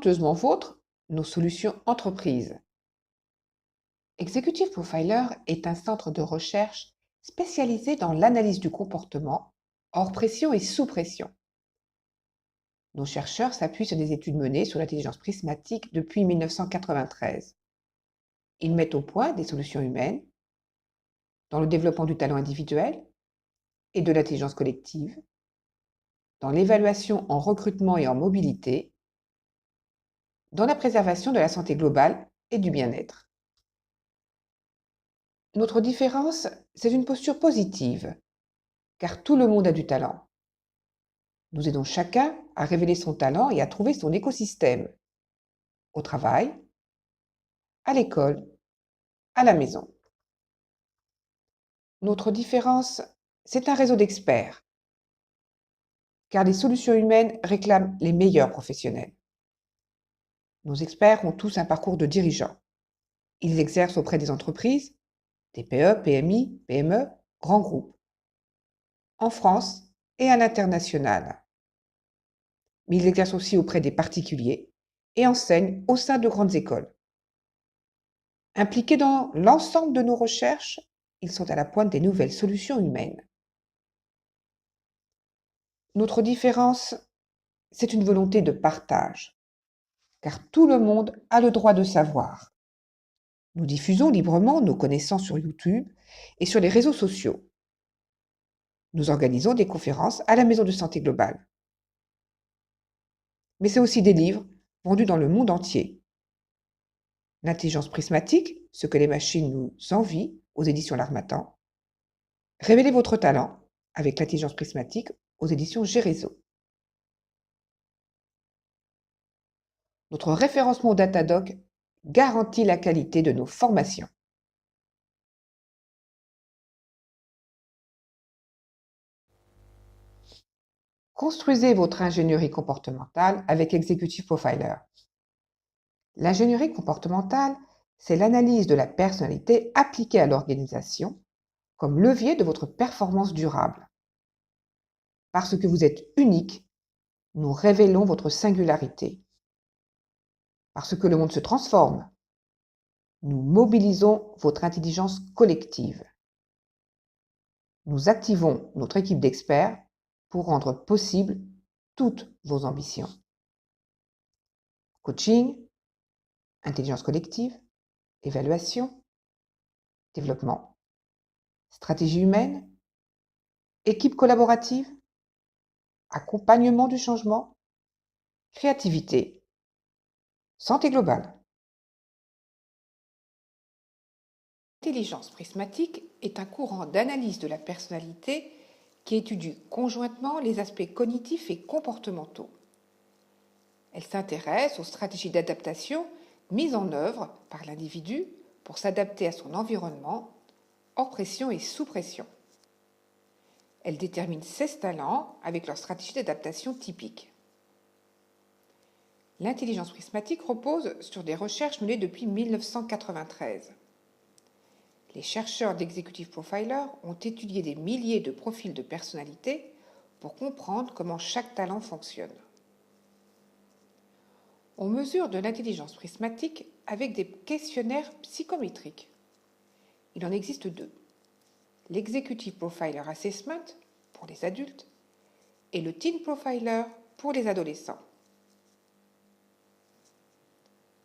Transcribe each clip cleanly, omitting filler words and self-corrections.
talentueusement vôtre, nos solutions entreprises. Executive Profiler est un centre de recherche spécialisé dans l'analyse du comportement, hors pression et sous pression. Nos chercheurs s'appuient sur des études menées sur l'intelligence prismatique depuis 1993. Ils mettent au point des solutions humaines dans le développement du talent individuel et de l'intelligence collective, dans l'évaluation en recrutement et en mobilité, dans la préservation de la santé globale et du bien-être. Notre différence, c'est une posture positive, car tout le monde a du talent. Nous aidons chacun à révéler son talent et à trouver son écosystème, au travail, à l'école, à la maison. Notre différence, c'est un réseau d'experts, car les solutions humaines réclament les meilleurs professionnels. Nos experts ont tous un parcours de dirigeants. Ils exercent auprès des entreprises, TPE, PMI, PME, grands groupes, en France et à l'international. Mais ils exercent aussi auprès des particuliers et enseignent au sein de grandes écoles. Impliqués dans l'ensemble de nos recherches, ils sont à la pointe des nouvelles solutions humaines. Notre différence, c'est une volonté de partage, car tout le monde a le droit de savoir. Nous diffusons librement nos connaissances sur YouTube et sur les réseaux sociaux. Nous organisons des conférences à la Maison de Santé Globale. Mais c'est aussi des livres vendus dans le monde entier. L'intelligence prismatique, ce que les machines nous envient, aux éditions L'Harmattan. Révélez votre talent avec l'intelligence prismatique aux éditions Gérézo. Notre référencement Datadoc garantit la qualité de nos formations. Construisez votre ingénierie comportementale avec Executive Profiler. L'ingénierie comportementale, c'est l'analyse de la personnalité appliquée à l'organisation comme levier de votre performance durable. Parce que vous êtes unique, nous révélons votre singularité. Parce que le monde se transforme, nous mobilisons votre intelligence collective. Nous activons notre équipe d'experts pour rendre possible toutes vos ambitions. Coaching, intelligence collective, évaluation, développement, stratégie humaine, équipe collaborative, accompagnement du changement, créativité, santé globale. L'intelligence prismatique est un courant d'analyse de la personnalité qui étudie conjointement les aspects cognitifs et comportementaux. Elle s'intéresse aux stratégies d'adaptation mises en œuvre par l'individu pour s'adapter à son environnement, hors pression et sous pression. Elle détermine 16 talents avec leur stratégie d'adaptation typique. L'intelligence prismatique repose sur des recherches menées depuis 1993. Les chercheurs d'Executive Profiler ont étudié des milliers de profils de personnalité pour comprendre comment chaque talent fonctionne. On mesure de l'intelligence prismatique avec des questionnaires psychométriques. Il en existe deux. L'Executive Profiler Assessment pour les adultes et le Teen Profiler pour les adolescents.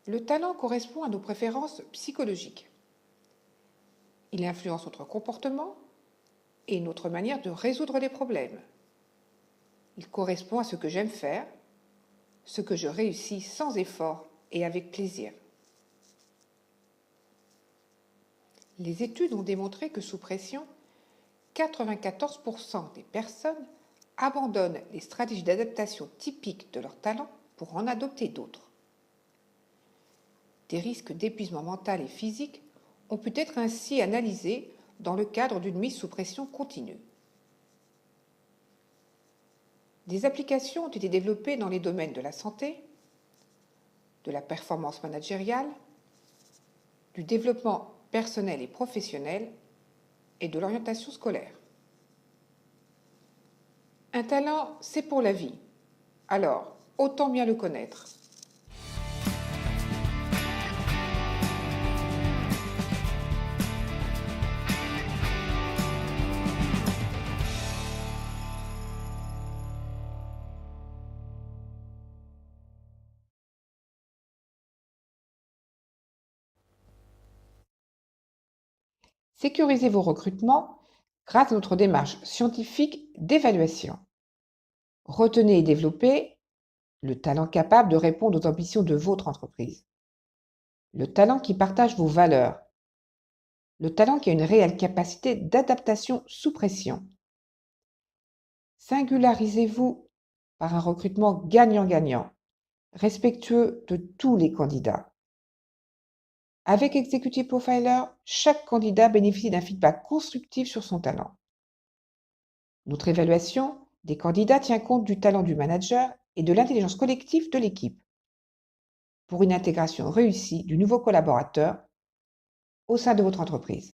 Le talent correspond à nos préférences psychologiques. Il influence notre comportement et notre manière de résoudre les problèmes. Il correspond à ce que j'aime faire, ce que je réussis sans effort et avec plaisir. Les études ont démontré que sous pression, 94% des personnes abandonnent les stratégies d'adaptation typiques de leur talent pour en adopter d'autres. Des risques d'épuisement mental et physique ont pu être ainsi analysés dans le cadre d'une mise sous pression continue. Des applications ont été développées dans les domaines de la santé, de la performance managériale, du développement personnel et professionnel et de l'orientation scolaire. Un talent, c'est pour la vie. Alors, autant bien le connaître. Sécurisez vos recrutements grâce à notre démarche scientifique d'évaluation. Retenez et développez le talent capable de répondre aux ambitions de votre entreprise. Le talent qui partage vos valeurs. Le talent qui a une réelle capacité d'adaptation sous pression. Singularisez-vous par un recrutement gagnant-gagnant, respectueux de tous les candidats. Avec Executive Profiler, chaque candidat bénéficie d'un feedback constructif sur son talent. Notre évaluation des candidats tient compte du talent du manager et de l'intelligence collective de l'équipe pour une intégration réussie du nouveau collaborateur au sein de votre entreprise.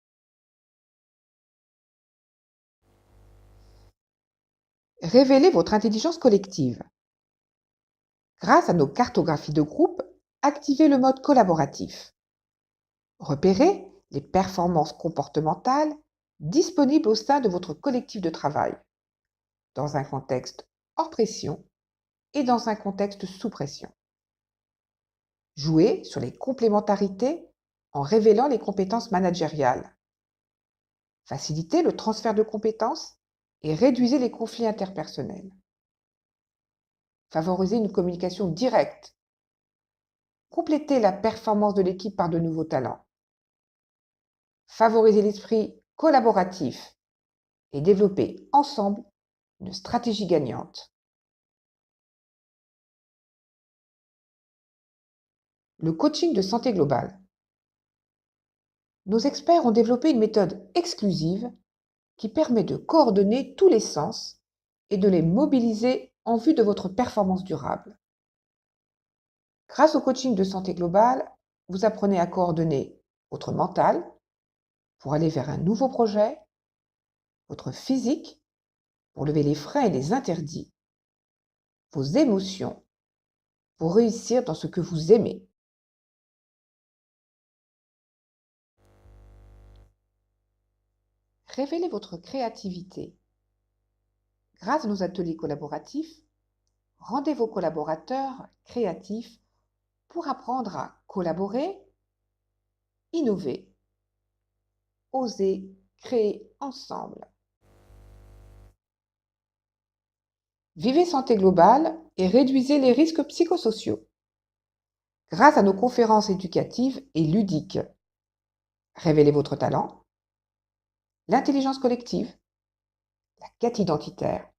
Révélez votre intelligence collective. Grâce à nos cartographies de groupe, activez le mode collaboratif. Repérez les performances comportementales disponibles au sein de votre collectif de travail, dans un contexte hors pression et dans un contexte sous pression. Jouez sur les complémentarités en révélant les compétences managériales. Facilitez le transfert de compétences et réduisez les conflits interpersonnels. Favorisez une communication directe. Complétez la performance de l'équipe par de nouveaux talents. Favorisez l'esprit collaboratif et développez ensemble une stratégie gagnante. Le coaching de santé globale. Nos experts ont développé une méthode exclusive qui permet de coordonner tous les sens et de les mobiliser en vue de votre performance durable. Grâce au coaching de santé globale, vous apprenez à coordonner votre mental pour aller vers un nouveau projet, votre physique pour lever les freins et les interdits, vos émotions pour réussir dans ce que vous aimez. Révélez votre créativité. Grâce à nos ateliers collaboratifs, rendez vos collaborateurs créatifs pour apprendre à collaborer, innover, oser créer ensemble. Vivez santé globale et réduisez les risques psychosociaux. Grâce à nos conférences éducatives et ludiques, révélez votre talent, l'intelligence collective, la quête identitaire,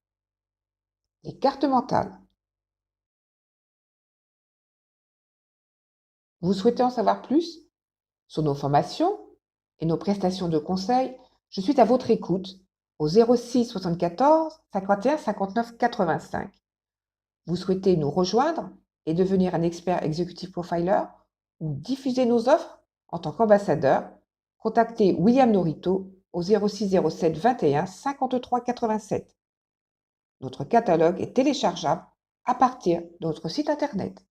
les cartes mentales. Vous souhaitez en savoir plus sur nos formations et nos prestations de conseil? Je suis à votre écoute au 06 74 51 59 85. Vous souhaitez nous rejoindre et devenir un expert executive profiler ou diffuser nos offres en tant qu'ambassadeur? Contactez William Norito au 06 07 21 53 87. Notre catalogue est téléchargeable à partir de notre site internet.